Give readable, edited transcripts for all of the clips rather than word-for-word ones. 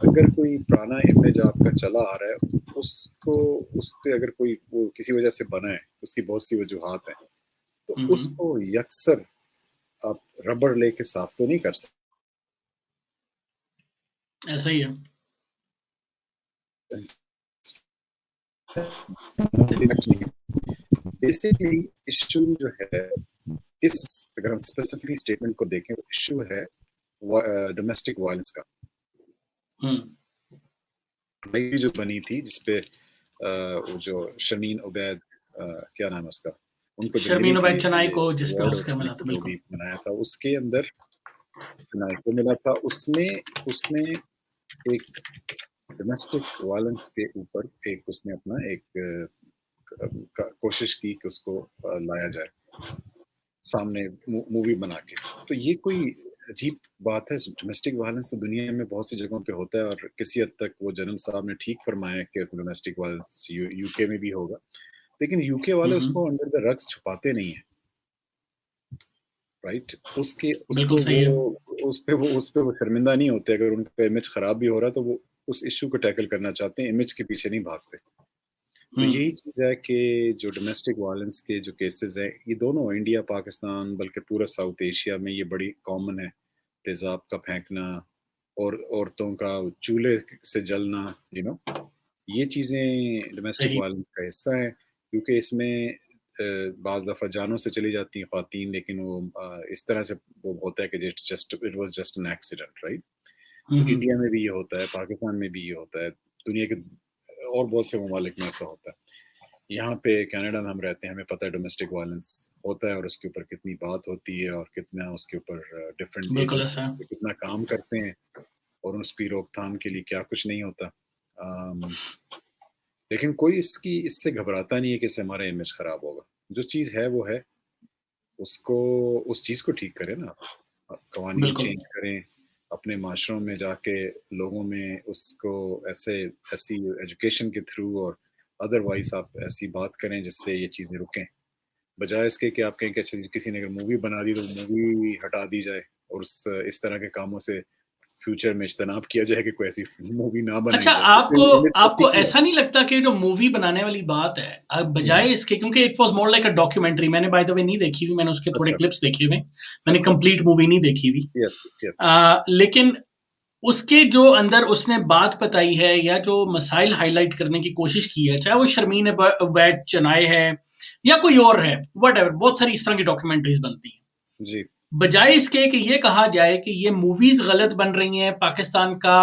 اگر کوئی پرانا امیج آپ کا چلا آ رہا ہے اس پہ اگر کوئی وہ کسی وجہ سے بنا ہے، اس کی بہت سی وجوہات ہیں، تو اس کو یکسر آپ ربڑ لے کے صاف تو نہیں کر سکتے. ایسا ہی ہے. بیسکلی ایشو جو ہے اگر ہم اسپیسیفکلی اسٹیٹمنٹ کو دیکھیں تو ایشو ہے ڈومیسٹک وائلنس کا. جو بنی تھی جس پہ وہ جو شرمین عبید کیا نام ہے اس کا، ان کو جو ملی شرمین عبید تھی چنائی کو جس پہ آسکر ملا تھا، جو بالکل بھی بنایا تھا اس کے اندر چنائی کو ملا تھا. اس نے ایک ڈومیسٹک وائلنس کے اوپر اس نے اپنا ایک کوشش کی کہ اس کو لایا جائے سامنے مووی بنا کے. تو یہ کوئی عجیب بات ہے. ڈومیسٹک وائلنس تو دنیا میں بہت سی جگہوں پہ ہوتا ہے، اور کسی حد تک وہ جنرل صاحب نے ٹھیک فرمایا کہ ڈومیسٹک وائلنس یو کے میں بھی ہوگا، لیکن یو کے والے اس کو انڈر دا رگس چھپاتے نہیں ہیں. رائٹ، اس پہ وہ شرمندہ نہیں ہوتے. اگر ان کا امیج خراب بھی ہو رہا ہے تو وہ اس ایشو کو ٹیکل کرنا چاہتے ہیں، امیج کے پیچھے نہیں بھاگتے. تو یہی چیز ہے کہ جو ڈومیسٹک وائلنس کے جو کیسز ہیں، یہ دونوں انڈیا پاکستان بلکہ پورا ساؤتھ ایشیا میں یہ بڑی کامن ہے. تیزاب کا پھینکنا اور عورتوں کا چولہے سے جلنا، یہ چیزیں ڈومیسٹک وائلنس کا حصہ ہیں، کیونکہ اس میں بعض دفعہ جانوں سے چلی جاتی ہیں خواتین، لیکن وہ اس طرح سے وہ ہوتا ہے کہ it was just an accident. Right, تو انڈیا میں بھی یہ ہوتا ہے، پاکستان میں بھی یہ ہوتا ہے، دنیا کے اور بہت سے ممالک میں ایسا ہوتا ہے. یہاں پہ کینیڈا میں ہم رہتے ہیں، ہمیں پتہ ہے ڈومیسٹک وائلنس ہوتا ہے اور اس کے اوپر کتنی بات ہوتی ہے اور کتنا اس کے اوپر ڈفرینٹ ایجنسی کتنا کام کرتے ہیں اور اس کی روک تھام کے لیے کیا کچھ نہیں ہوتا. لیکن کوئی اس سے گھبراتا نہیں ہے کہ اس سے ہمارا امیج خراب ہوگا. جو چیز ہے وہ ہے، اس چیز کو ٹھیک کریں نا، قوانین چینج کریں، اپنے معاشروں میں جا کے لوگوں میں اس کو ایسی ایجوکیشن کے تھرو اور ادروائز آپ ایسی بات کریں جس سے یہ چیزیں رکیں، بجائے اس کے کہ آپ کہیں کہ کسی نے اگر مووی بنا دی تو مووی ہٹا دی جائے اور اس طرح کے کاموں سے فیوچر میں اجتناب کیا جائے کہ کوئی ایسی مووی نہ بنائی جائے. آپ کو ایسا نہیں لگتا کہ جو مووی بنانے والی بات ہے بجائے اس کے، کیونکہ it was more like a documentary, میں نے بائی دا وے نہیں دیکھی ہوئی، میں نے اس کے تھوڑے کلپس دیکھے ہوئے، میں نے کمپلیٹ مووی نہیں دیکھی ہوئی، لیکن اس کے جو اندر اس نے بات بتائی ہے یا جو مسائل ہائی لائٹ کرنے کی کوشش کی ہے، چاہے وہ شرمین عبید چنائے ہے یا کوئی اور ہے، وٹ ایور، بہت ساری اس طرح کی ڈاکیومنٹریز بنتی ہیں جی. بجائے اس کے کہ یہ کہا جائے کہ یہ موویز غلط بن رہی ہیں، پاکستان کا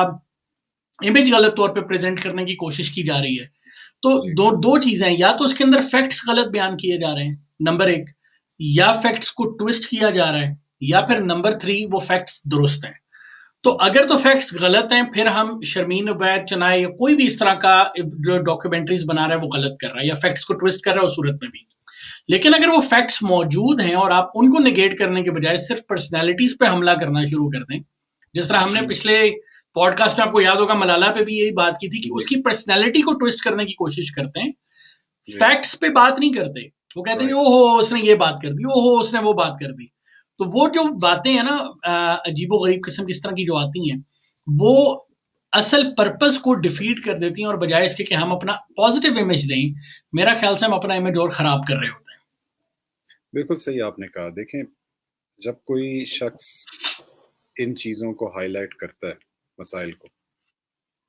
امیج غلط طور پہ پریزنٹ کرنے کی کوشش کی جا رہی ہے، تو دو چیزیں، یا تو اس کے اندر فیکٹس غلط بیان کیے جا رہے ہیں نمبر 1، یا فیکٹس کو ٹویسٹ کیا جا رہا ہے، یا پھر نمبر 3 وہ فیکٹس درست ہیں. تو اگر تو فیکٹس غلط ہیں پھر ہم شرمین عبید چنائے یا کوئی بھی اس طرح کا جو ڈاکیومنٹریز بنا رہا ہے وہ غلط کر رہا ہے یا فیکٹس کو ٹویسٹ کر رہا ہے اس صورت میں بھی. لیکن اگر وہ فیکٹس موجود ہیں اور آپ ان کو نیگیٹ کرنے کے بجائے صرف پرسنالٹیز پہ حملہ کرنا شروع کر دیں، جس طرح ہم نے پچھلے پوڈ کاسٹ میں آپ کو یاد ہوگا ملالہ پہ بھی یہی بات کی تھی کہ اس کی پرسنالٹی کو ٹویسٹ کرنے کی کوشش کرتے ہیں، فیکٹس پہ بات نہیں کرتے. وہ کہتے ہیں او ہو اس نے یہ بات کر دی، او ہو اس نے وہ بات کر دی. تو وہ جو باتیں ہیں نا عجیب و غریب قسم کی اس طرح کی جو آتی ہیں، وہ اصل پرپس کو ڈیفیٹ کر دیتی ہیں، اور بجائے اس کے کہ ہم اپنا پازیٹیو امیج دیں، میرا خیال سے ہم اپنا امیج اور خراب کر رہے ہوتے ہیں. بالکل صحیح آپ نے کہا. دیکھیں، جب کوئی شخص ان چیزوں کو ہائی لائٹ کرتا ہے، مسائل کو،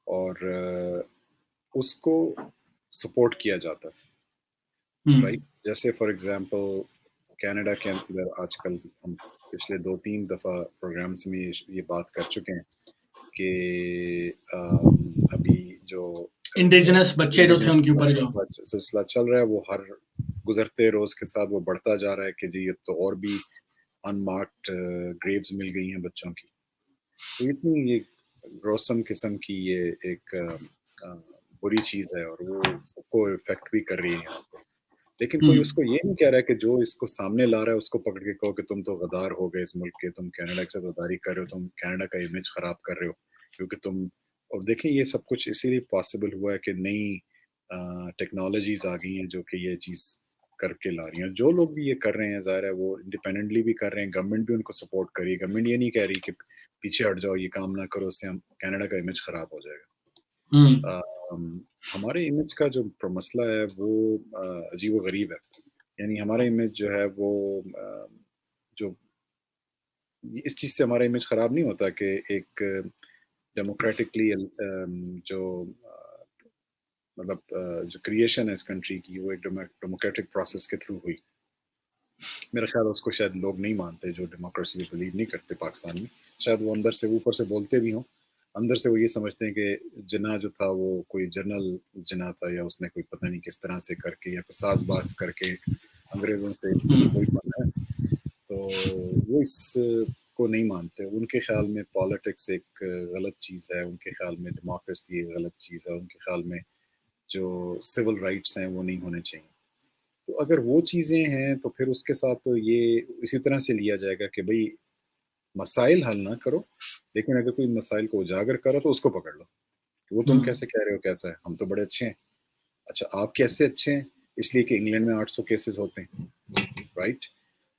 اور اس کو سپورٹ کیا جاتا ہے، رائٹ، جیسے فار ایگزامپل کینیڈا کے اندر آج کل ہم پچھلے 2-3 دفعہ پروگرامس میں یہ بات کر چکے ہیں کہ ابھی جو انڈیجنس بچے جو تھے ان کے اوپر جو سلسلہ چل رہا ہے وہ ہر گزرتے روز کے ساتھ وہ بڑھتا جا رہا ہے کہ جی اب تو اور بھی ان مارکڈ گریوز مل گئی ہیں بچوں کی. تو اتنی یہ گروسم قسم کی یہ ایک بری چیز ہے اور وہ سب کو افیکٹ بھی کر رہی ہے یہاں پہ. لیکن کوئی اس کو یہ نہیں کہہ رہا ہے کہ جو اس کو سامنے لا رہا ہے اس کو پکڑ کے کہو کہ تم تو غدار ہو گئے اس ملک کے، تم کینیڈا کے ساتھ غداری کر رہے ہو، تم کینیڈا کا امیج خراب کر رہے ہو کیونکہ تم. اور دیکھیں یہ سب کچھ اسی لیے پاسبل ہوا ہے کہ نئی ٹیکنالوجیز آ گئی ہیں جو کہ یہ چیز کر کے لا رہی ہیں. جو لوگ بھی یہ کر رہے ہیں ظاہر ہے وہ انڈیپینڈنٹلی بھی کر رہے ہیں, گورنمنٹ بھی ان کو سپورٹ کر رہی ہے. گورنمنٹ یہ نہیں کہہ رہی کہ پیچھے ہٹ جاؤ, یہ کام نہ کرو, اس سے ہم کینیڈا کا امیج خراب ہو جائے گا. ہمارے امیج کا جو مسئلہ ہے وہ عجیب و غریب ہے. یعنی ہمارا امیج جو ہے وہ جو اس چیز سے ہمارا امیج خراب نہیں ہوتا کہ ایک ڈیموکریٹکلی جو مطلب جو کریشن ہے اس کنٹری کی وہ ایک ڈیموکریٹک پروسیس کے تھرو ہوئی. میرا خیال ہے اس کو شاید لوگ نہیں مانتے جو ڈیموکریسی پہ بلیو نہیں کرتے پاکستان میں. شاید وہ اندر سے اوپر سے بولتے بھی ہوں, اندر سے وہ یہ سمجھتے ہیں کہ جناح جو تھا وہ کوئی جنرل جناح تھا, یا اس نے کوئی پتہ نہیں کس طرح سے کر کے یا کوئی ساز باز کر کے انگریزوں سے کوئی بنا ہے. تو وہ اس کو نہیں مانتے. ان کے خیال میں پالیٹکس ایک غلط چیز ہے, ان کے خیال میں ڈیموکریسی ایک غلط چیز ہے, ان کے خیال میں جو سول رائٹس ہیں وہ نہیں ہونے چاہیے. تو اگر وہ چیزیں ہیں تو پھر اس کے ساتھ تو یہ اسی طرح سے لیا جائے گا کہ بھئی مسائل حل نہ کرو, لیکن اگر کوئی مسائل کو اجاگر کرو تو اس کو پکڑ لو کہ وہ تم کیسے کہہ رہے ہو, کیسا ہے, ہم تو بڑے اچھے ہیں. اچھا آپ کیسے اچھے ہیں؟ اس لیے کہ انگلینڈ میں 800 کیسز ہوتے ہیں, رائٹ.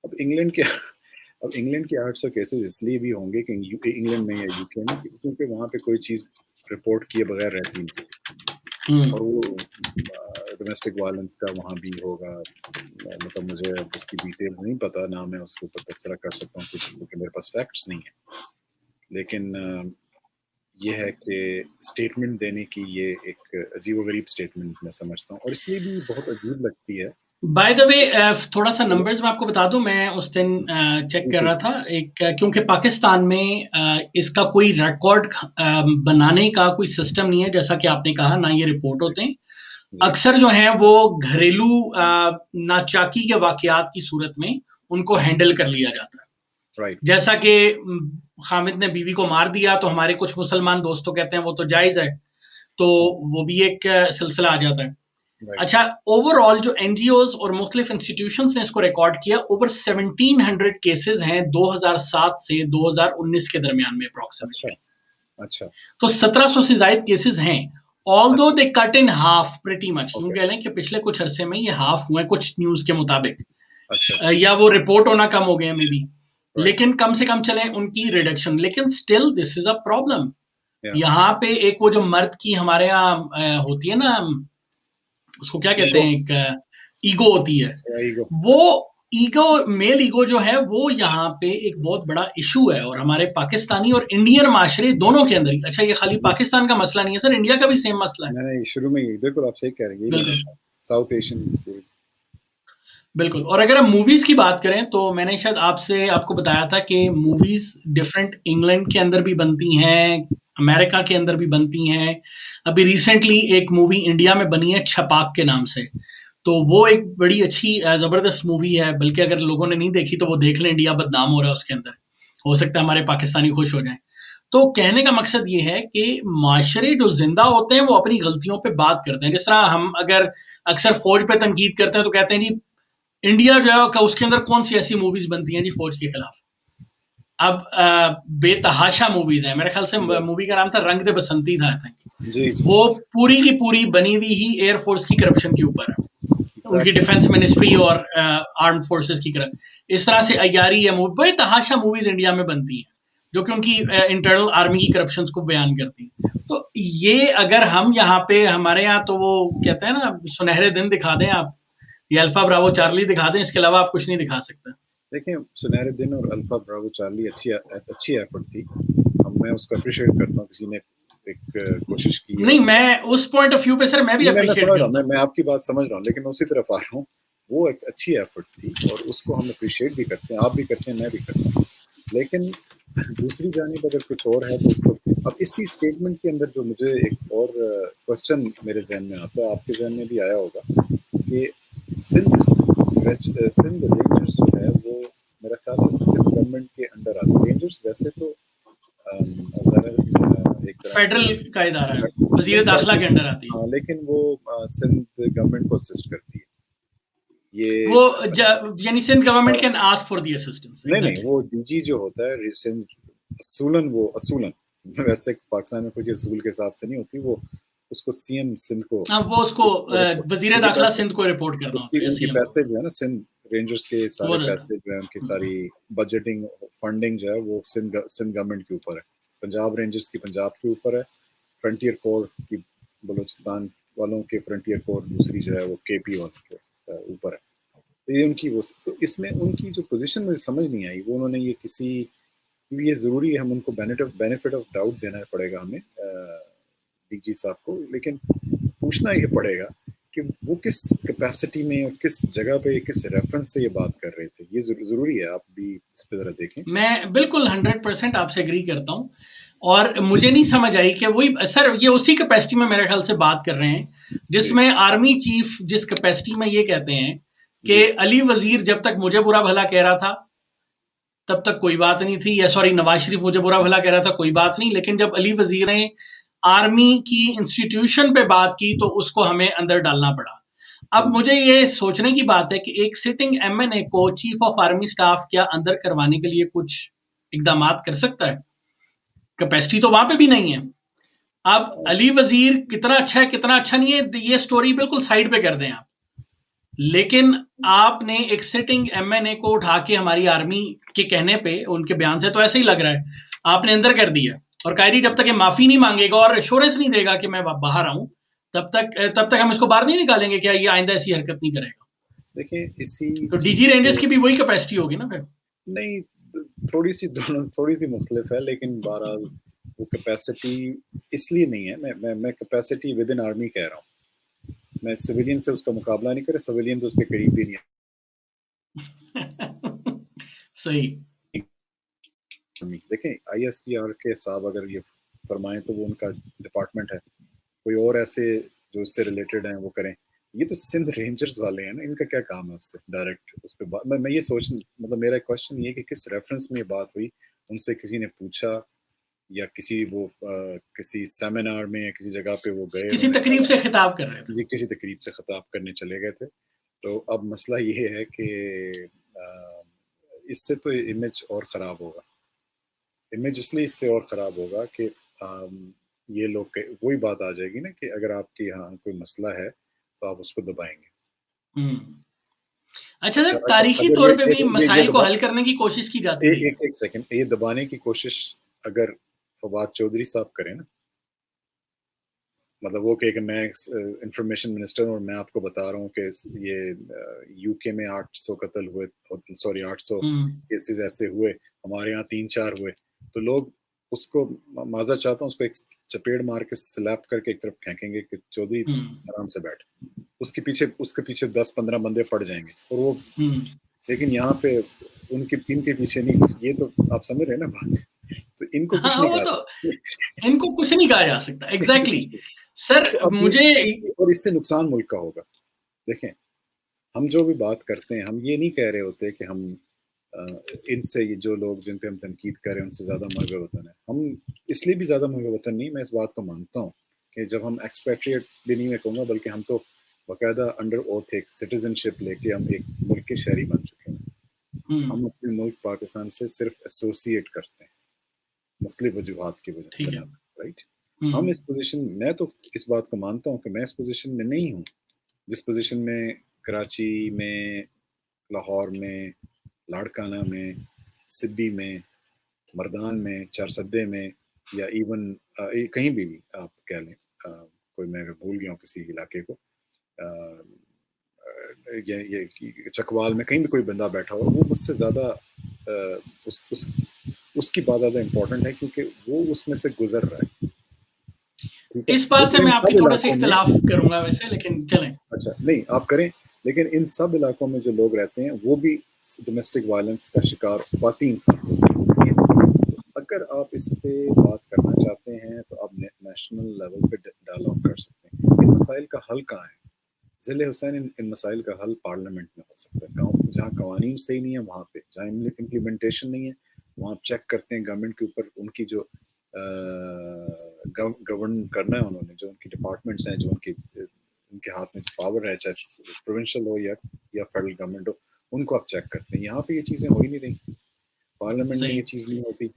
اب انگلینڈ کے 800 کیسز اس لیے بھی ہوں گے کہ انگلینڈ میں یا یو کے میں, کیونکہ وہاں پہ کوئی چیز رپورٹ کیے بغیر رہتی نہیں, اور وہ ڈومیسٹک وائلنس کا وہاں بھی ہوگا. مطلب مجھے اس کی ڈیٹیلز نہیں پتہ, نہ میں اس کے اوپر تبصرہ کر سکتا ہوں کیونکہ میرے پاس فیکٹس نہیں ہیں. لیکن یہ ہے کہ اسٹیٹمنٹ دینے کی یہ ایک عجیب و غریب اسٹیٹمنٹ میں سمجھتا ہوں, اور اس لیے بھی بہت عجیب لگتی ہے. بائی دا وے تھوڑا سا نمبرز میں آپ کو بتا دوں, میں اس دن چیک کر رہا تھا ایک, کیونکہ پاکستان میں اس کا کوئی ریکارڈ بنانے کا کوئی سسٹم نہیں ہے, جیسا کہ آپ نے کہا, نہ یہ رپورٹ ہوتے ہیں. اکثر جو ہیں وہ گھریلو ناچاکی کے واقعات کی صورت میں ان کو ہینڈل کر لیا جاتا ہے. جیسا کہ حامد نے بیوی کو مار دیا تو ہمارے کچھ مسلمان دوست تو کہتے ہیں وہ تو جائز ہے, تو وہ بھی ایک سلسلہ آ جاتا ہے. اچھا, اوور آل جو این جی اوز اور مختلف انسٹیٹیوشنز نے اس کو ریکارڈ کیا, اوور 1700 کیسز ہیں 2007 سے 2019 کے درمیان میں اپروکسیمیٹلی. اچھا, تو 1700 سے زائد کیسز ہیں. although they cut in half pretty much, کیوں کہہ لیں کہ پچھلے کچھ عرصے میں یہ ہاف ہوئے کچھ نیوز کے مطابق, یا وہ رپورٹ ہونا کم ہو گئے میں بھی, لیکن کم سے کم چلیں ان کی ریڈکشن. لیکن still this is a problem. یہاں پہ ایک وہ جو مرد کی ہمارے یہاں ہوتی ہے نا, اس کو کیا کہتے ہیں, ایک ایگو ہوتی ہے, وہ ایگو, میل ایگو جو ہے وہ یہاں پہ ایک بہت بڑا ایشو ہے, اور ہمارے پاکستانی اور انڈین معاشرے دونوں کے اندر. اچھا, یہ خالی پاکستان کا مسئلہ نہیں ہے سر, انڈیا کا بھی سیم مسئلہ ہے. شروع میں بالکل آپ صحیح کہہ رہے ہیں, ساؤتھ ایشین. بالکل. اور اگر ہم موویز کی بات کریں تو میں نے شاید آپ کو بتایا تھا کہ موویز ڈفرینٹ انگلینڈ کے اندر بھی بنتی ہیں, امریکہ کے اندر بھی بنتی ہیں. ابھی ریسنٹلی ایک مووی انڈیا میں بنی ہے چھپاک کے نام سے, تو وہ ایک بڑی اچھی زبردست مووی ہے. بلکہ اگر لوگوں نے نہیں دیکھی تو وہ دیکھ لیں, انڈیا بدنام ہو رہا ہے اس کے اندر, ہو سکتا ہے ہمارے پاکستانی خوش ہو جائیں. تو کہنے کا مقصد یہ ہے کہ معاشرے جو زندہ ہوتے ہیں وہ اپنی غلطیوں پہ بات کرتے ہیں. جس طرح ہم اگر اکثر فوج پہ تنقید کرتے ہیں تو کہتے ہیں جی انڈیا جو ہے اس کے اندر کون سی ایسی موویز بنتی ہیں جی فوج کے خلاف. اب بے تحاشا موویز ہیں, میرے خیال سے مووی کا نام تھا رنگ دے بسنتی تھا, وہ پوری کی پوری بنی ہوئی ہی ایئر فورس کی کرپشن کے اوپر ہے, ان کی ڈیفense منسٹری اور آرمڈ فورسز کی اس طرح سے عیاری ہے. بے تحاشا موویز انڈیا میں بنتی ہیں جو کہ ان کی انٹرنل آرمی کی کرپشنز کو بیان کرتی ہیں. تو یہ اگر ہم یہاں پہ ہمارے یہاں تو وہ کہتے ہیں نا سنہرے دن دکھا دیں آپ, یا الفا براوو چارلی دکھا دیں, اس کے علاوہ آپ کچھ نہیں دکھا سکتے. دیکھیں سنہرے دن اور الفا براوو چارلی اچھی ایفرٹ تھی, میں اس کو اپریشیٹ کرتا ہوں. کسی نے ایک کوشش کی, نہیں میں اس پوائنٹ آف ویو پہ سر میں بھی اپریشیٹ کرتا ہوں, میں آپ کی بات سمجھ رہا ہوں, لیکن میں اسی طرف آ رہا ہوں. وہ ایک اچھی ایفرٹ تھی اور اس کو ہم اپریشیٹ بھی کرتے ہیں, آپ بھی کرتے ہیں, میں بھی کرتا ہوں. لیکن دوسری جانب اگر کچھ اور ہے تو اس کو اب اسی اسٹیٹمنٹ کے اندر جو مجھے ایک اور کوشچن میرے ذہن میں آتا ہے, آپ کے ذہن میں بھی آیا ہوگا, کہ سندھ رینجرز جو ہے وہ میرا خیال ہے سندھ گورنمنٹ کے انڈر آتے ہیں. رینجرز ویسے تو ایک فیڈرل کا ادارہ ہے, وزیر داخلہ کے انڈر آتی ہے, لیکن وہ سندھ گورنمنٹ کو اسسٹ کرتی ہے. یہ وہ یعنی Sindh government can ask for the assistance. نہیں, وہ ڈی جی جو ہوتا ہے سندھ اصولاً ویسے پاکستان میں کچھ اصول کے حساب سے نہیں ہوتی, وہ اس کو سی ایم سندھ کو وہ اس کو وزیر داخلہ سندھ کو رپورٹ کرنا ہوتا ہے. ان کے پیسے جو ہے نا سندھ رینجرز کے سارے پیسے جو ہے ان کی ساری بجٹنگ فنڈنگ جو ہے وہ سندھ گورنمنٹ کے اوپر ہے. پنجاب رینجرز کی پنجاب کے اوپر ہے, فرنٹیئر کور کی بلوچستان والوں کے فرنٹیئر کور دوسری جو ہے وہ کے پی والوں کے اوپر ہے. تو یہ ان کی وہ, تو اس میں ان کی جو پوزیشن مجھے سمجھ نہیں آئی, وہ انہوں نے یہ کسی, یہ ضروری ہے ہم ان کو بینیفٹ آف ڈاؤٹ دینا پڑے گا ہمیں ڈی جی صاحب کو, لیکن پوچھنا یہ پڑے گا کہ وہ کس کیپیسٹی میں اور کس جگہ پہ کس ریفرنس سے یہ بات کر رہے تھے. یہ ضروری ہے, آپ بھی اس پہ ذرا دیکھیں. میں بالکل 100% آپ سے اگری کرتا ہوں, اور مجھے نہیں سمجھ آئی کہ وہی سر یہ اسی کیپیسٹی میں میرے خیال سے بات کر رہے ہیں جس میں آرمی چیف جس کیپیسٹی میں یہ کہتے ہیں کہ علی وزیر جب تک مجھے برا بھلا کہہ رہا تھا تب تک کوئی بات نہیں تھی, یا سوری نواز شریف مجھے برا بھلا کہہ رہا تھا کوئی بات نہیں, لیکن جب علی وزیر نے آرمی کی انسٹیٹیوشن پہ بات کی تو اس کو ہمیں اندر ڈالنا پڑا. اب مجھے یہ سوچنے کی بات ہے کہ ایک سٹنگ ایم این اے کو چیف آف آرمی سٹاف کیا اندر کروانے کے لیے کچھ اقدامات کر سکتا ہے؟ کیپیسٹی تو وہاں پہ بھی نہیں ہے. اب علی وزیر کتنا اچھا ہے کتنا اچھا نہیں ہے یہ سٹوری بالکل سائیڈ پہ کر دیں آپ, لیکن آپ نے ایک سٹنگ ایم این اے کو اٹھا کے ہماری آرمی کے کہنے پہ, ان کے بیان سے تو ایسے ہی لگ رہا ہے, آپ نے اندر کر دیا. اور قائری جب تک یہ معافی نہیں مانگے گا اور ایشورنس نہیں دے گا کہ میں باہر آؤں, تب تک ہم اس کو باہر نہیں نکالیں گے. کیا یہ آئندہ ایسی حرکت نہیں کرے گا؟ دیکھیں اسی تو ڈی جی رینجرز کی بھی وہی کیپیسٹی ہوگی نا پھر. نہیں, تھوڑی سی مختلف ہے, لیکن بہرحال وہ کیپیسٹی اس لیے نہیں ہے. میں کیپیسٹی ود ان آرمی کہہ رہا ہوں, میں سویلین سے اس کا مقابلہ نہیں کرے, سویلین تو اس کے قریب بھی نہیں ہے. صحیح. دیکھیں آئی ایس پی آر کے صاحب اگر یہ فرمائیں تو وہ ان کا ڈپارٹمنٹ ہے, کوئی اور ایسے جو اس سے ریلیٹڈ ہیں وہ کریں. یہ تو سندھ رینجرز والے ہیں نا, ان کا کیا کام ہے اس سے ڈائریکٹ اس پہ بات. میں یہ سوچ, مطلب میرا کوشچن یہ کہ کس ریفرنس میں یہ بات ہوئی, ان سے کسی نے پوچھا یا کسی سیمینار میں یا کسی جگہ پہ وہ گئے, کسی تقریب سے خطاب کر رہے تھے. جی کسی تقریب سے خطاب کرنے چلے گئے تھے. تو اب مسئلہ یہ ہے کہ اس سے تو امیج اور خراب ہوگا. امیج اس لیے اس سے اور خراب ہوگا کہ یہ لوگ وہی بات آ جائے گی نا کہ اگر آپ کے یہاں کوئی مسئلہ ہے تو آپ اس کو دبائیں گے. اچھا سر, تاریخی طور پہ بھی مسائل کو حل کرنے کی کوشش کی جاتی ہے. ایک سیکنڈ, یہ دبانے کی کوشش اگر فواد چودھری صاحب کریں نا, مطلب وہ کہ میں انفارمیشن منسٹر ہوں اور میں آپ کو بتا رہا ہوں کہ یہ یو کے میں 800 قتل ہوئے, سوری 800 کیسز ایسے ہوئے, ہمارے یہاں 3-4 ہوئے, تو لوگ اس کو معذرت چاہتا ہوں اس کو ایک چپیڑ مار کے سلیپ کر کے ایک طرف پھینکیں گے کہ چودھری آرام سے بیٹھ, اس کے پیچھے 10-15 بندے پڑ جائیں گے. اور وہ لیکن یہاں پہ ان کے پیچھے نہیں, یہ تو آپ سمجھ رہے ہیں نا بات, تو ان کو کچھ نہیں کہا جا سکتا. ایگزیکٹلی سر, مجھے اور اس سے نقصان ملک کا ہوگا. دیکھیں ہم جو بھی بات کرتے ہیں, ہم یہ نہیں کہہ رہے ہوتے کہ ہم ان سے جو لوگ جن پہ ہم تنقید کر رہے ہیں ان سے زیادہ محب وطن ہیں. ہم اس لیے بھی زیادہ محب وطن نہیں, میں اس بات کو مانتا ہوں کہ جب ہم ایکسپیٹریٹ بھی نہیں میں کہوں گا, بلکہ ہم تو باقاعدہ انڈر اوتھ ایک سٹیزن شپ لے کے ہم ایک ملک کے شہری بن چکے ہیں. ہم اپنے ملک پاکستان سے صرف ایسوسیٹ کرتے ہیں مختلف وجوہات کی وجہ سے, رائٹ. ہم اس پوزیشن, میں تو اس بات کو مانتا ہوں کہ میں اس پوزیشن میں نہیں ہوں جس پوزیشن میں کراچی میں, لاہور میں, لاڑکانہ میں, سدھی میں, مردان میں, چارسدے میں, یا ایون کہیں بھی آپ کہہ لیں, کوئی میں اگر بھول گیا ہوں کسی علاقے کو, یہ چکوال میں کہیں بھی کوئی بندہ بیٹھا ہو, وہ مجھ سے زیادہ اس کی بات زیادہ امپورٹنٹ ہے کیونکہ وہ اس میں سے گزر رہا ہے. اس بات سے میں آپ کی تھوڑا سا اختلاف کروں گا ویسے, لیکن چلیں. اچھا نہیں آپ کریں, لیکن ان سب علاقوں میں جو لوگ رہتے ہیں وہ بھی ڈومیسٹک وائلنس کا شکار خواتین خاص طور پر. اگر آپ اس پہ بات کرنا چاہتے ہیں تو آپ نیشنل لیول پہ ڈائلاگ کر سکتے ہیں. ان مسائل کا حل کہاں ہے؟ ضلع حسین, ان مسائل کا حل پارلیمنٹ میں ہو سکتا ہے. جہاں قوانین صحیح نہیں ہے وہاں پہ, جہاں امپلیمنٹیشن نہیں ہے وہاں آپ چیک کرتے ہیں گورنمنٹ کے اوپر, ان کی جو گورن کرنا ہے انہوں نے, جو ان کی ڈپارٹمنٹس ہیں, جو ان کے ہاتھ میں پاور ہے, چاہے پروونشل ہو یا فیڈرل گورنمنٹ ہو, ان کو آپ چیک کرتے ہیں. یہاں پہ یہ چیزیں ہو ہی نہیں رہی, پارلیمنٹ میں یہ چیز نہیں ہوتی.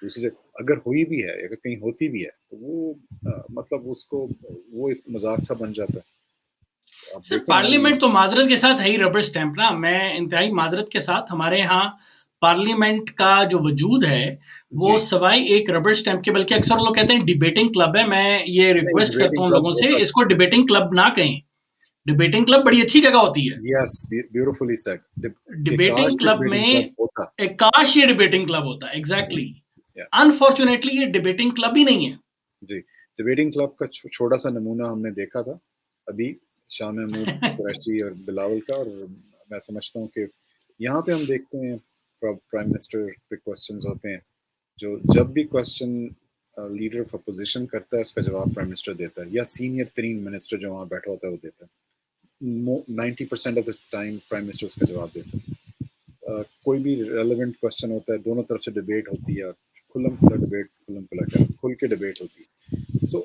دوسری جگہ اگر ہوئی بھی ہے, اگر کہیں ہوتی بھی ہے تو وہ مطلب اس کو وہ ایک مذاق سا بن جاتا ہے. سر پارلیمنٹ تو معذرت کے ساتھ ہے ہی ربر سٹیمپ نا. میں انتہائی معذرت کے ساتھ, ہمارے ہاں پارلیمنٹ کا جو وجود ہے وہ سوائے ایک ربر سٹیمپ کے, بلکہ اکثر لوگ کہتے ہیں ڈیبیٹنگ کلب ہے. میں یہ ریکویسٹ کرتا ہوں لوگوں سے اس کو ڈیبیٹنگ کلب نہ کہیں. ڈیبیٹنگ کلب بڑی اچھی جگہ ہوتی ہے. یس بیوٹیفلی سیڈ. ڈیبیٹنگ کلب میں کاش یہ ڈیبیٹنگ کلب ہوتا. ایگزیکٹلی. انفارچونیٹلی یہ ڈیبیٹنگ کلب ہی نہیں ہے. جی ڈیبیٹنگ کلب کا چھوٹا سا نمونہ ہم نے دیکھا تھا ابھی شاہ محمود قریشی اور بلاول کا, اور میں سمجھتا ہوں کہ یہاں پہ ہم دیکھتے ہیں پرائم منسٹر پہ کوسچنز ہوتے ہیں, جو جب بھی کوسچن لیڈر آف اپوزیشن کرتا ہے اس کا جواب پرائم منسٹر دیتا ہے, یا سینئر ترین منسٹر جو وہاں بیٹھا ہوتا ہے وہ دیتا ہے. 90% of the time prime minister اس کا جواب دیتا ہے. کوئی بھی ریلیونٹ کوسچن ہوتا ہے, دونوں طرف سے ڈبیٹ ہوتی ہے, کھلم کھلا ڈبیٹ, کھل کے ڈبیٹ ہوتی ہے. سو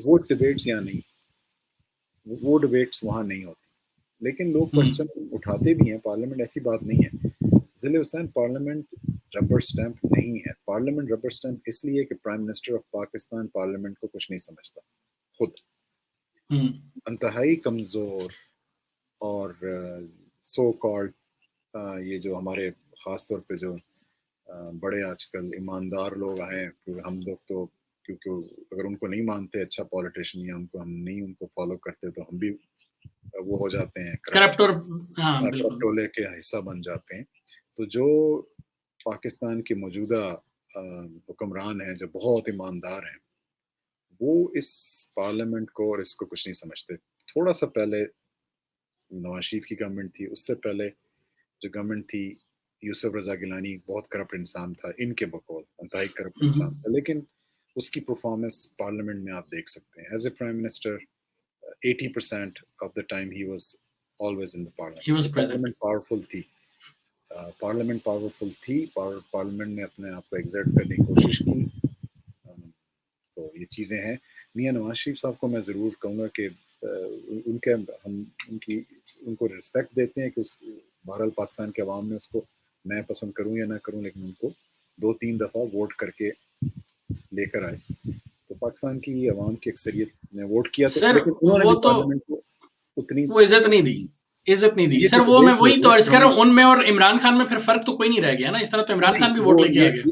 وہ ڈبیٹس یہاں نہیں, وہ ڈبیٹس وہاں نہیں ہوتی. لیکن لوگ کوسچن اٹھاتے بھی ہیں. پارلیمنٹ ایسی بات نہیں ہے ذیل حسین, پارلیمنٹ ربر سٹیمپ نہیں ہے. پارلیمنٹ ربر سٹیمپ اس لیے کہ prime minister of Pakistan parliament کو کچھ نہیں سمجھتا خود. انتہائی کمزور اور سو کالڈ یہ جو ہمارے خاص طور پہ جو بڑے آج کل ایماندار لوگ آئے ہیں, کیونکہ ہم لوگ تو کیونکہ اگر ان کو نہیں مانتے اچھا پالیٹیشین, یا ہم نہیں ان کو فالو کرتے تو ہم بھی وہ ہو جاتے ہیں کرپٹ ٹولے کے حصہ بن جاتے ہیں. تو جو پاکستان کے موجودہ حکمران ہیں جو بہت ایماندار ہیں, وہ اس پارلیمنٹ کو اور اس کو کچھ نہیں سمجھتے. تھوڑا سا پہلے نواز شریف کی گورنمنٹ تھی, اس سے پہلے جو گورنمنٹ تھی یوسف رضا گیلانی بہت کرپٹ انسان تھا, ان کے بقول انتہائی کرپٹ انسان تھا, لیکن اس کی پرفارمنس پارلیمنٹ میں آپ دیکھ سکتے ہیں. As a prime minister 80% of the time he was always in the parliament. Parliament powerful تھی, پارلیمنٹ پاورفل تھی. پارلیمنٹ نے اپنے آپ کو ایگزرٹ کرنے کی کوشش کی. تو یہ چیزیں ہیں. میاں نواز شریف صاحب کو میں ضرور کہوں گا کہ ہم ان کو رسپیکٹ دیتے ہیں کہ اس بہرحال پاکستان کے عوام نے اس کو, میں پسند کروں یا نہ کروں, لیکن ان کو 2-3 دفعہ ووٹ کر کے لے کر آئے. تو پاکستان کی عوام کی اکثریت نے ووٹ کیا تھا, لیکن انہوں نے پارلیمنٹ کو اتنی وہ عزت نہیں دی. سر وہ میں وہی تو عرض کر رہا ہوں, ان میں اور عمران خان میں پھر فرق تو کوئی نہیں رہ گیا نا. اس طرح تو عمران خان بھی ووٹ لے کے آ گیا.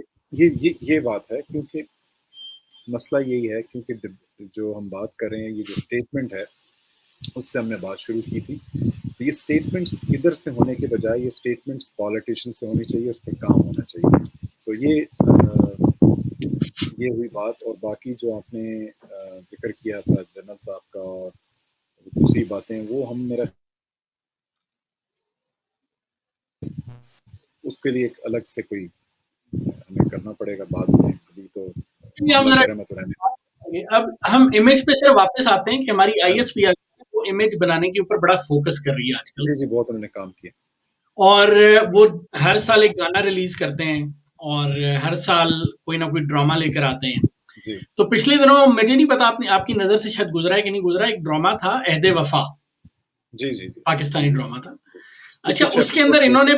یہ بات ہے, کیونکہ مسئلہ یہی ہے, کیونکہ جو ہم بات کر رہے ہیں یہ جو اسٹیٹمنٹ ہے اس سے ہم نے بات شروع کی تھی. یہ اسٹیٹمنٹس ادھر سے ہونے کے بجائے یہ اسٹیٹمنٹس پالیٹیشین سے ہونی چاہیے, اس پر کام ہونا چاہیے. تو یہ ہوئی بات. اور باقی جو آپ نے ذکر کیا تھا جنرل صاحب کا اور دوسری باتیں, وہ ہم میرا اس کے لیے ایک الگ سے کوئی ہمیں کرنا پڑے گا بعد میں. ابھی تو اب ہم امیج پہ صرف واپس آتے ہیں کہ ہماری آئی ایس پی آر وہ امیج بنانے کے اوپر بڑا فوکس کر رہی ہے آج کل. جی بہت انہوں نے کام کیا, اور وہ ہر سال ایک گانا ریلیز کرتے ہیں اور ہر سال کوئی نہ کوئی ڈرامہ لے کر آتے ہیں. تو پچھلے دنوں مجھے نہیں پتا آپ کی نظر سے شاید گزرا ہے کہ نہیں گزرا, ایک ڈرامہ تھا عہد وفا. جی پاکستانی ڈرامہ تھا. اچھا اس کے اندر انہوں نے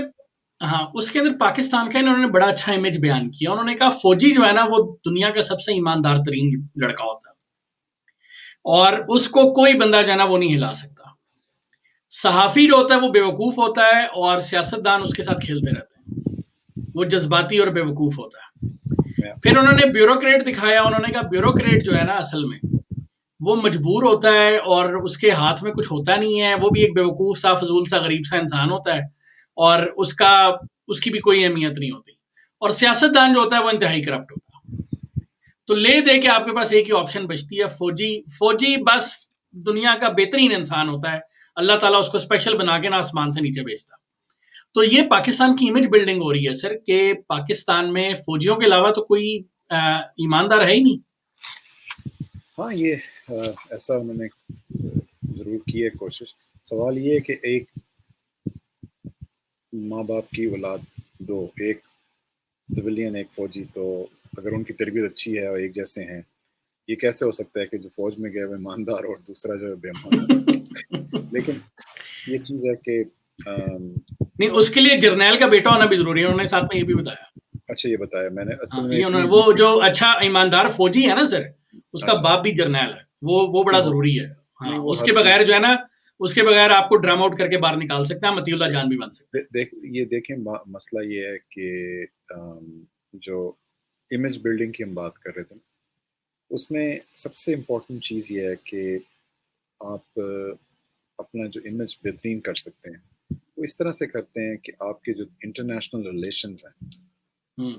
اس کے اندر پاکستان کا انہوں نے بڑا اچھا امیج بیان کیا. انہوں نے کہا فوجی جو ہے نا وہ دنیا کا سب سے ایماندار ترین لڑکا ہوتا ہے اور اس کو کوئی بندہ جو ہے نا وہ نہیں ہلا سکتا. صحافی جو ہوتا ہے وہ بیوقوف ہوتا ہے اور سیاستدان اس کے ساتھ کھیلتے رہتے ہیں, وہ جذباتی اور بیوقوف ہوتا ہے. پھر انہوں نے بیوروکریٹ دکھایا. انہوں نے کہا بیوروکریٹ جو ہے نا اصل میں وہ مجبور ہوتا ہے اور اس کے ہاتھ میں کچھ ہوتا نہیں ہے, وہ بھی ایک بیوقوف سا فضول سا غریب سا انسان ہوتا ہے اور اس کی بھی کوئی اہمیت نہیں ہوتی. اور سیاستدان جو ہوتا ہے وہ انتہائی کرپٹ ہوتا ہے. تو لے دے کے آپ کے پاس ایک ہی آپشن بچتی ہے, فوجی بس دنیا کا بہترین انسان ہوتا ہے, اللہ تعالیٰ اس کو اسپیشل بنا کے نا آسمان سے نیچے بھیجتا. تو یہ پاکستان کی امیج بلڈنگ ہو رہی ہے سر کہ پاکستان میں فوجیوں کے علاوہ تو کوئی ایماندار ہے ہی نہیں. ہاں یہ ایسا انہوں نے ضرور کی ہے کوشش. سوال یہ ہے کہ ایک ماں باپ کی اولاد دو, ایک سویلین ایک فوجی, تو اگر ان کی تربیت اچھی ہے اور ایک جیسے ہیں, یہ کیسے ہو سکتا ہے کہ جو فوج میں گئے ہوئے ایماندار اور دوسرا جو ہے بے ایمان. لیکن یہ چیز ہے کہ نہیں, اس کے لیے جرنیل کا بیٹا ہونا بھی ضروری ہے. انہوں نے ساتھ میں یہ بھی بتایا. اچھا یہ بتایا میں نے اصل میں وہ جو اچھا ایماندار فوجی ہے نا سر, اس کا اچھا باپ بھی جرنیل ہے, وہ بڑا نہیں وہ ضروری ہے. ہاں, نہیں وہ اس ہر کے بغیر چیز جو ہے نا, اس کے بغیر آپ کو ڈرام آؤٹ کر کے باہر نکال سکتے ہیں, مطیع اللہ جان بھی بن سکتے یہ دیکھیں مسئلہ یہ ہے کہ جو امیج بلڈنگ کی ہم بات کر رہے تھے, اس میں سب سے امپورٹنٹ چیز یہ ہے کہ آپ اپنا جو امیج بہترین کر سکتے ہیں وہ اس طرح سے کرتے ہیں کہ آپ کے جو انٹرنیشنل ریلیشنز ہیں ہیں.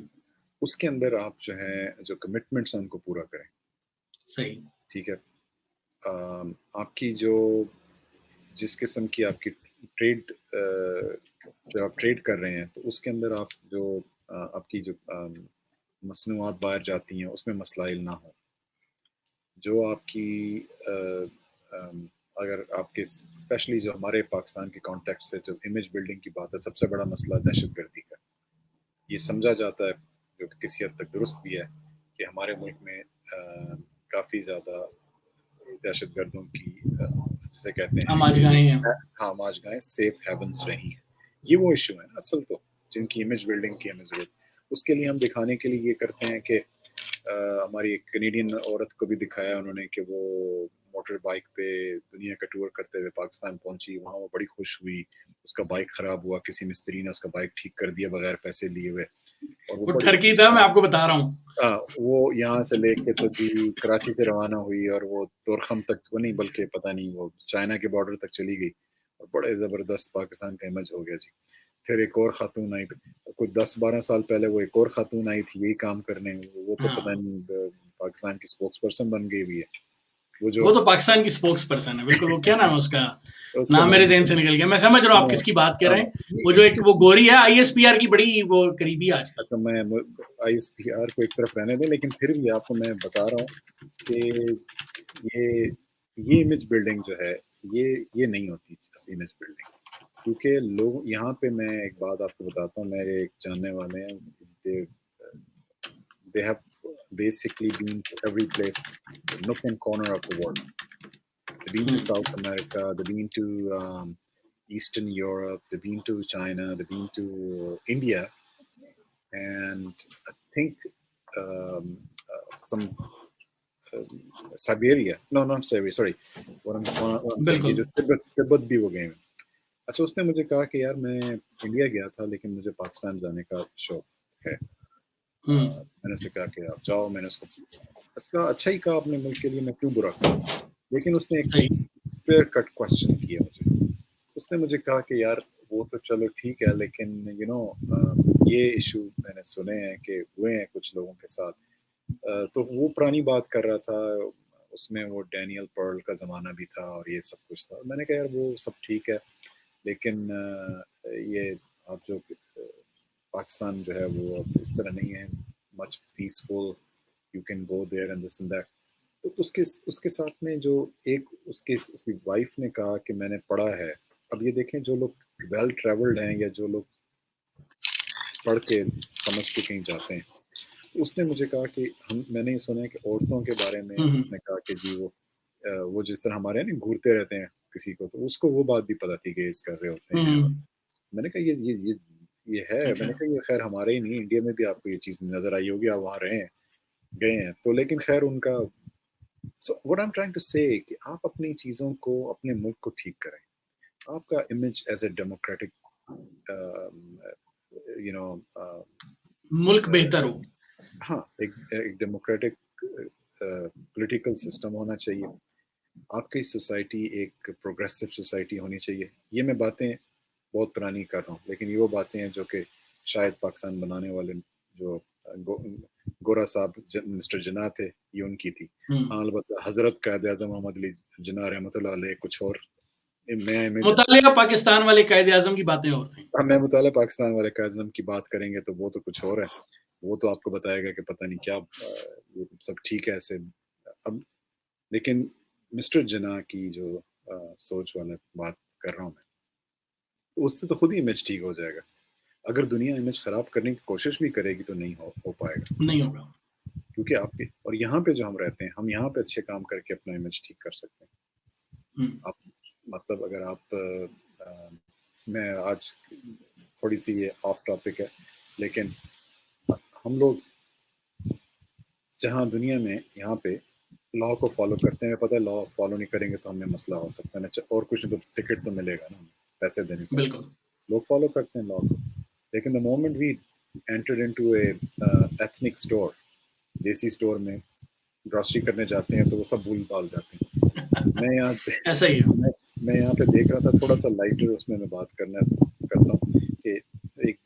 اس کے اندر آپ جو ہے جو کمٹمنٹس ہیں ان کو پورا کریں. صحیح. ٹھیک ہے, آپ کی جو جس قسم کی آپ کی ٹریڈ جو آپ ٹریڈ کر رہے ہیں تو اس کے اندر آپ جو آپ کی جو مصنوعات باہر جاتی ہیں اس میں مسائل نہ ہوں. جو آپ کی اگر آپ کے اسپیشلی جو ہمارے پاکستان کے کانٹیکٹ سے جو امیج بلڈنگ کی بات ہے, سب سے بڑا مسئلہ دہشت گردی کا. یہ سمجھا جاتا ہے جو کہ کسی حد تک درست بھی ہے کہ ہمارے ملک میں کافی زیادہ دہشت گردوں کی جسے کہتے ہیں ہم آج گئے ہیں. ہاں ماج گائیں سیف ہیونس رہی ہیں. یہ وہ ایشو ہے اصل تو جن کی امیج بلڈنگ کی ہمیں ضرورت. اس کے لیے ہم دکھانے کے لیے یہ کرتے ہیں کہ ہماری ایک کینیڈین عورت کو بھی دکھایا انہوں نے کہ وہ موٹر بائک پہ دنیا کا ٹور کرتے ہوئے پاکستان پہنچی, وہاں وہ بڑی خوش ہوئی, اس کا بائک خراب ہوا, کسی مستری نے اس کا بائک ٹھیک کر دیا بغیر پیسے لیے ہوئے, اور وہ وہ بڑی ٹھرکی خوش تھا, میں ہوئی. آپ کو بتا رہا ہوں. وہ یہاں سے لے کے تو جی کراچی سے روانہ ہوئی اور وہ تورخم تک, وہ نہیں بلکہ پتہ نہیں وہ چائنا کے بارڈر تک چلی گئی, اور بڑے زبردست پاکستان کا امیج ہو گیا جی. پھر ایک اور خاتون آئی, کوئی 10-12 سال پہلے وہ ایک اور خاتون آئی تھی یہی کام کرنے, وہ تو پتہ نہیں پاکستان کی اسپوکس پرسن بن گئی ہوئی ہے. وہ تو پاکستان کی اسپوکس پرسن ہے بالکل. وہ کیا نام ہے اس کا, اس کا نام میرے ذہن سے نکل گیا. میں سمجھ رہا ہوں آپ کس کی بات کر رہے ہیں. وہ جو ایک وہ گوری ہے, آئی ایس پی آر کی بڑی وہ قریبی ہے آج کل. اچھا میں آئی ایس پی آر کو ایک طرف رہنے دیں, لیکن پھر بھی آپ کو میں بتا رہا ہوں کہ یہ امیج بلڈنگ جو ہے یہ نہیں ہوتی امیج بلڈنگ. کیونکہ لوگ یہاں پہ, میں ایک بات آپ کو بتاتا ہوں, میرے ایک جاننے والے ہیں, they have basically been to every place, nook and corner of the world. They've been to South America, they've been to Eastern Europe, they've been to China, they've been to India, and I think some Siberia. No, not Siberia, sorry. What I'm saying, یہ جو تبت بھی وہ گئے ہیں. اچھا اس نے مجھے کہا کہ یار میں انڈیا گیا تھا لیکن مجھے پاکستان جانے کا شوق ہے. میں نے اسے کہا کہ آپ جاؤ. میں نے اس کو کہا اچھا ہی کہا اپنے ملک کے لیے, میں کیوں برا کروں. لیکن اس نے ایک کلیئر کٹ کوشچن کیا مجھے. اس نے مجھے کہا کہ یار وہ تو چلو ٹھیک ہے, لیکن یہ ایشو میں نے سنے ہیں کہ ہوئے ہیں کچھ لوگوں کے ساتھ. تو وہ پرانی بات کر رہا تھا, اس میں وہ ڈینیل پرل کا زمانہ بھی تھا اور یہ سب کچھ تھا. میں نے کہا یار وہ سب ٹھیک ہے, لیکن یہ آپ جو پاکستان جو ہے وہ اس طرح نہیں ہے, much peaceful, you can go there and this and that. تو اس کے ساتھ میں جو ایک اس کی وائف نے کہا کہ میں نے پڑھا ہے. اب یہ دیکھیں جو لوگ ویل ٹریولڈ ہیں یا جو لوگ پڑھ کے سمجھ کے کہیں جاتے ہیں, اس نے مجھے کہا کہ میں نے یہ سنا ہے کہ عورتوں کے بارے میں اس نے کہا کہ جی وہ جس طرح ہمارے نا گھورتے رہتے ہیں کسی کو, تو اس کو وہ بات بھی پتہ تھی کہ اس کر رہے ہوتے ہیں. اور میں نے کہا یہ ہے. میں نے کہا یہ خیر ہمارے ہی نہیں, انڈیا میں بھی آپ کو یہ چیز نظر آئی ہوگی, آپ وہاں گئے ہیں تو. لیکن خیر ان کا what I'm trying to say کہ آپ اپنی چیزوں کو, اپنے ملک کو ٹھیک کریں. آپ کا امیج ایز اے ڈیموکریٹک ملک بہتر ہو. ہاں ایک ڈیموکریٹک پولیٹیکل سسٹم ہونا چاہیے. آپ کی سوسائٹی ایک پروگریسو سوسائٹی ہونی چاہیے. یہ میں باتیں بہت پرانی کر رہا ہوں, لیکن یہ وہ باتیں ہیں جو کہ شاید پاکستان بنانے والے جو گورا صاحب مسٹر جناح تھے یہ ان کی تھی. ہاں البتہ حضرت قائد اعظم محمد علی جناح رحمۃ اللہ علیہ کچھ اور نیا امیج. مطالعہ پاکستان والے قائد اعظم کی باتیں اور تھیں. میں مطالعہ پاکستان والے قائد اعظم کی بات کریں گے تو وہ تو کچھ اور ہے. وہ تو آپ کو بتائے گا کہ پتہ نہیں کیا سب ٹھیک ہے ایسے. اب لیکن مسٹر جناح کی جو سوچ والا بات کر رہا ہوں میں, اس سے تو خود ہی امیج ٹھیک ہو جائے گا. اگر دنیا امیج خراب کرنے کی کوشش بھی کرے گی تو نہیں ہو پائے گا, نہیں ہوگا. کیونکہ آپ کے اور یہاں پہ جو ہم رہتے ہیں, ہم یہاں پہ اچھے کام کر کے اپنا امیج ٹھیک کر سکتے ہیں. آپ مطلب اگر آپ میں آج تھوڑی سی یہ آف ٹاپک ہے, لیکن ہم لوگ جہاں دنیا میں یہاں پہ لا کو فالو کرتے ہیں. پتہ ہے لا فالو نہیں کریں گے تو ہمیں مسئلہ ہو سکتا ہے, اور کچھ تو ٹکٹ تو ملے گا نا, پیسے دینے کو. بالکل لوگ فالو کرتے ہیں لا کو, لیکن the moment we entered into a ethnic store, desi store میں گراسری کرنے جاتے ہیں تو وہ سب بھول بھال جاتے ہیں. میں یہاں پہ ایسا ہی ہے. میں یہاں پہ دیکھ رہا تھا تھوڑا سا لائٹر, اس میں بات کرتا ہوں کہ ایک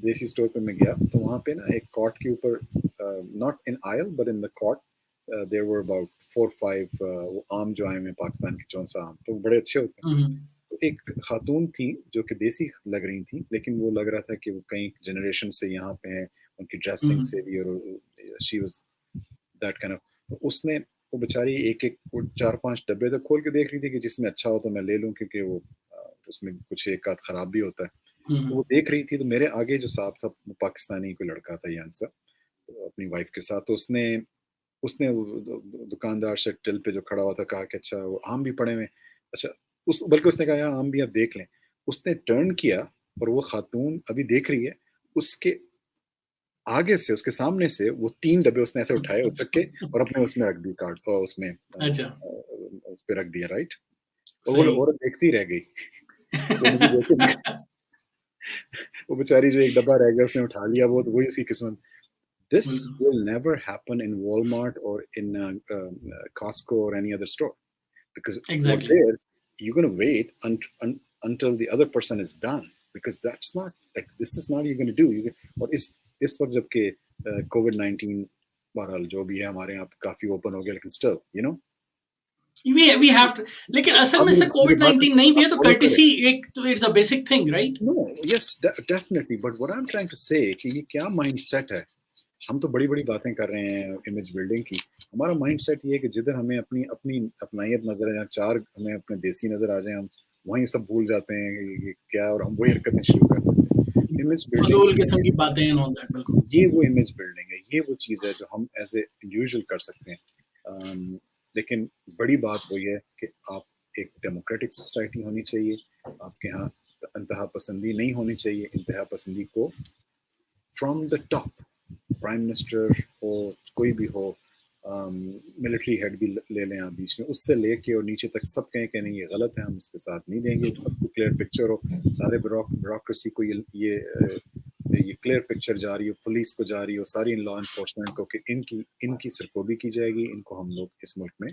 دیسی اسٹور پہ میں گیا تو وہاں پہ نا ایک کاٹ کے اوپر, not in oil but in the cot, there were about 4-5 وہ آم جو آئے ہیں پاکستان کے, چونسا آم, تو بڑے اچھے ہوتے ہیں. تو ایک خاتون تھی جو کہ دیسی لگ رہی تھی, لیکن وہ لگ رہا تھا کہ وہ کئی جنریشن سے یہاں پہ ہیں, ان کی ڈریسنگ سے بھی, اور she was that kind of. تو اس نے وہ بیچاری ایک 4-5 ڈبے تک کھول کے دیکھ رہی تھی کہ جس میں اچھا ہو تو میں لے لوں, کیونکہ وہ اس میں کچھ ایک آدھ خراب بھی ہوتا ہے. تو وہ دیکھ رہی تھی, تو میرے آگے جو صاحب تھا وہ پاکستانی کوئی لڑکا تھا ینگ سا, اپنی وائف کے ساتھ. تو اس نے دکاندار سے ٹل پہ جو کھڑا ہوا تھا کہا کہ اچھا وہ آم بھی پڑے ہوئے, اچھا بلکہ اس نے کہا یہاں آم بھی آپ دیکھ لیں. اس نے ٹرن کیا اور وہ خاتون ابھی دیکھ رہی ہے, اس کے آگے سے, اس کے سامنے سے وہ 3 ڈبے اس نے ایسے اٹھائے اچک کے اور اپنے اس میں رکھ دی, کارڈ اور اس میں اس پہ رکھ دیا, رائٹ. اور وہ عورت دیکھتی رہ گئی. وہ مجھے دیکھے, وہ بیچاری جو ایک ڈبہ رہ گیا اس نے اٹھا لیا, وہ وہی اس کی قسمت. This will never happen in Walmart or in Costco or any other store, because exactly there you're going to wait until the other person is done, because that's not like, this is not you're going to do. اور اس وقت جب کہ COVID-19 بہرحال جو بھی ہے ہمارے یہاں کافی اوپن ہو گیا, لیکن still you know we have to, لیکن اصل میں سے COVID-19 نہیں بھی ہے تو courtesy ایک تو it's a basic thing, right? No, yes, definitely, but what I'm trying to say کہ یہ کیا مائنڈ سیٹ ہے. ہم تو بڑی بڑی باتیں کر رہے ہیں امیج بلڈنگ کی, ہمارا مائنڈ سیٹ یہ ہے کہ جدھر ہمیں اپنی اپنائیت نظر آ جائے, 4 ہمیں اپنے دیسی نظر آ جائیں, ہم وہیں سب بھول جاتے ہیں کہ کیا, اور ہم وہی حرکتیں شروع کر دیتے ہیں. امیج فضول قسم کی باتیں and all that, بالکل یہ وہ امیج بلڈنگ ہے, یہ وہ چیز ہے جو ہم ایز اے انڈیویژل کر سکتے ہیں. لیکن بڑی بات وہی ہے کہ آپ ایک ڈیموکریٹک سوسائٹی ہونی چاہیے, آپ کے یہاں انتہا پسندی نہیں ہونی چاہیے. انتہا پسندی کو from the top, prime minister ہو, کوئی بھی ہو, ملٹری ہیڈ بھی لے لیں آپ بیچ میں, اس سے لے کے اور نیچے تک سب کہیں کہ نہیں یہ غلط ہے, ہم اس کے ساتھ نہیں دیں گے. سب کو کلیئر پکچر ہو, سارے بیوروکریسی کو یہ کلیئر پکچر جاری ہو, پولیس کو جاری ہو, ساری لا انفورسمنٹ کو, کہ ان کی سرکوبی کی جائے گی, ان کو ہم لوگ اس ملک میں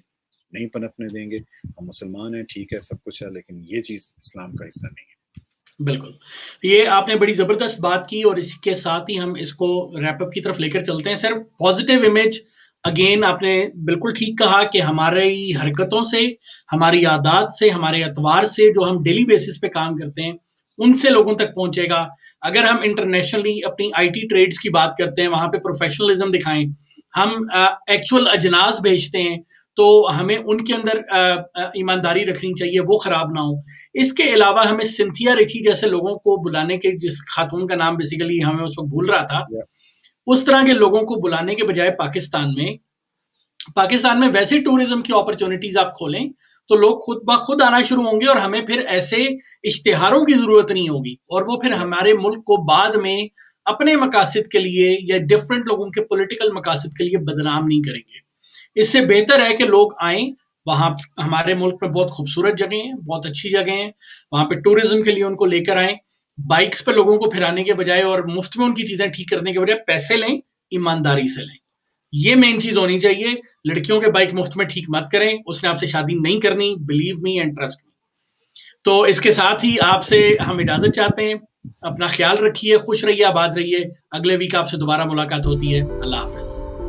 نہیں پنپنے دیں گے. ہم مسلمان ہیں, ٹھیک ہے, سب کچھ ہے, لیکن یہ چیز اسلام کا حصہ نہیں ہے. بالکل, یہ آپ نے بڑی زبردست بات کی, اور اس کے ساتھ ہی ہم اس کو ریپ اپ کی طرف لے کر چلتے ہیں. سر, پازیٹیو امیج, اگین آپ نے بالکل ٹھیک کہا کہ ہماری حرکتوں سے, ہماری عادات سے, ہمارے اطوار سے, جو ہم ڈیلی بیسس پہ کام کرتے ہیں, ان سے لوگوں تک پہنچے گا. اگر ہم انٹرنیشنلی اپنی IT ٹریڈز کی بات کرتے ہیں, وہاں پہ پروفیشنلزم دکھائیں, ہم ایکچوئل اجناس بھیجتے ہیں, تو ہمیں ان کے اندر ایمانداری رکھنی چاہیے, وہ خراب نہ ہو. اس کے علاوہ ہمیں سنتھیا ریچی جیسے لوگوں کو بلانے کے, جس خاتون کا نام بیسیکلی ہمیں اس وقت بھول رہا تھا, اس طرح کے لوگوں کو بلانے کے بجائے پاکستان میں ویسے ٹورزم کی اپرچونٹیز آپ کھولیں تو لوگ خود بخود آنا شروع ہوں گے, اور ہمیں پھر ایسے اشتہاروں کی ضرورت نہیں ہوگی, اور وہ پھر ہمارے ملک کو بعد میں اپنے مقاصد کے لیے یا ڈفرینٹ لوگوں کے پولیٹیکل مقاصد کے لیے بدنام نہیں کریں گے. اس سے بہتر ہے کہ لوگ آئیں. وہاں ہمارے ملک میں بہت خوبصورت جگہیں ہیں, بہت اچھی جگہیں ہیں, وہاں پہ ٹورزم کے لیے ان کو لے کر آئیں. بائکس پہ لوگوں کو پھرانے کے بجائے اور مفت میں ان کی چیزیں ٹھیک کرنے کے بجائے پیسے لیں, ایمانداری سے لیں. یہ مین چیز ہونی چاہیے. لڑکیوں کے بائک مفت میں ٹھیک مت کریں, اس نے آپ سے شادی نہیں کرنی, believe me and trust me. تو اس کے ساتھ ہی آپ سے ہم اجازت چاہتے ہیں. اپنا خیال رکھیے, خوش رہیے, آباد رہیے. اگلے ویک آپ سے دوبارہ ملاقات ہوتی ہے. اللہ حافظ.